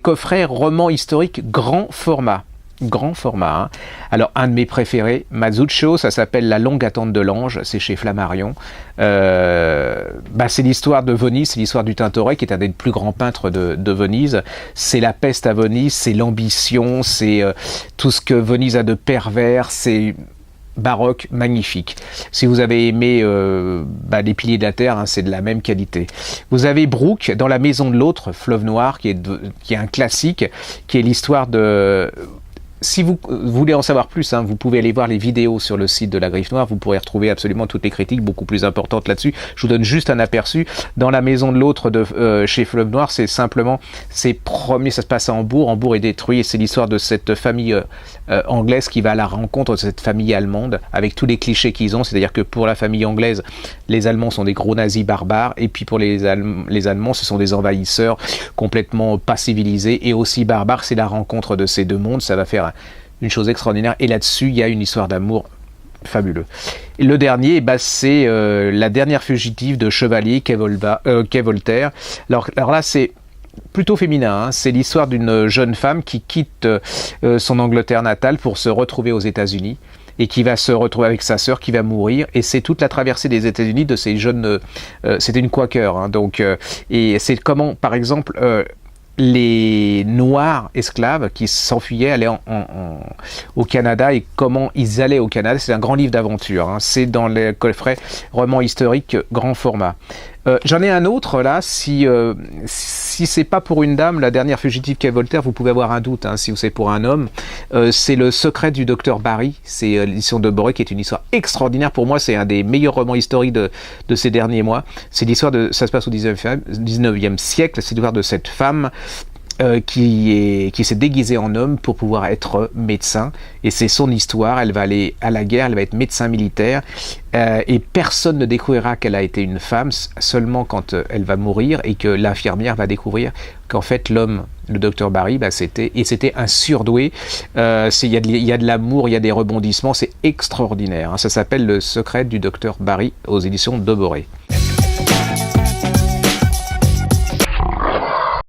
Coffret roman historique grand format. Grand format. Hein. Alors, un de mes préférés, Mazzuccio, ça s'appelle La longue attente de l'ange, c'est chez Flammarion. C'est l'histoire de Venise, c'est l'histoire du Tintoret, qui est un des plus grands peintres de Venise. C'est la peste à Venise, c'est l'ambition, c'est tout ce que Venise a de pervers, c'est baroque, magnifique. Si vous avez aimé Les Piliers de la Terre, hein, c'est de la même qualité. Vous avez Brooke, Dans la maison de l'autre, Fleuve Noir, qui est un classique, qui est l'histoire de... Si vous voulez en savoir plus, hein, vous pouvez aller voir les vidéos sur le site de La Griffe Noire, vous pourrez retrouver absolument toutes les critiques beaucoup plus importantes là-dessus. Je vous donne juste un aperçu. Dans la maison de l'autre chez Fleuve Noir, c'est simplement ça se passe à Hambourg. Hambourg est détruit et c'est l'histoire de cette famille anglaise qui va à la rencontre de cette famille allemande avec tous les clichés qu'ils ont. C'est-à-dire que pour la famille anglaise, les Allemands sont des gros nazis barbares et puis pour les Allemands, ce sont des envahisseurs complètement pas civilisés et aussi barbares. C'est la rencontre de ces deux mondes. Ça va faire une chose extraordinaire et là-dessus il y a une histoire d'amour fabuleux. Et le dernier, c'est La dernière fugitive de Chevalier qu'est Voltaire. Alors là c'est plutôt féminin, hein. C'est l'histoire d'une jeune femme qui quitte son Angleterre natale pour se retrouver aux États-Unis et qui va se retrouver avec sa sœur qui va mourir, et c'est toute la traversée des États-Unis de ces jeunes c'était une Quaker, hein, donc et c'est comment par exemple les Noirs esclaves qui s'enfuyaient allaient au Canada et comment ils allaient au Canada. C'est un grand livre d'aventure. Hein. C'est dans les coffrets romans historiques grand format. J'en ai un autre là. Si c'est pas pour une dame, La dernière fugitive qu'est Voltaire, vous pouvez avoir un doute. Hein, si c'est pour un homme, c'est Le secret du docteur Barry. C'est l'édition de Boré qui est une histoire extraordinaire. Pour moi, c'est un des meilleurs romans historiques de ces derniers mois. C'est l'histoire ça se passe au 19e siècle. C'est l'histoire de cette femme qui s'est déguisée en homme pour pouvoir être médecin, et c'est son histoire. Elle va aller à la guerre, elle va être médecin militaire, et personne ne découvrira qu'elle a été une femme seulement quand elle va mourir, et que l'infirmière va découvrir qu'en fait l'homme, le docteur Barry, c'était un surdoué. Il y a de l'amour, il y a des rebondissements, c'est extraordinaire. Hein. Ça s'appelle Le secret du docteur Barry aux éditions de Boré.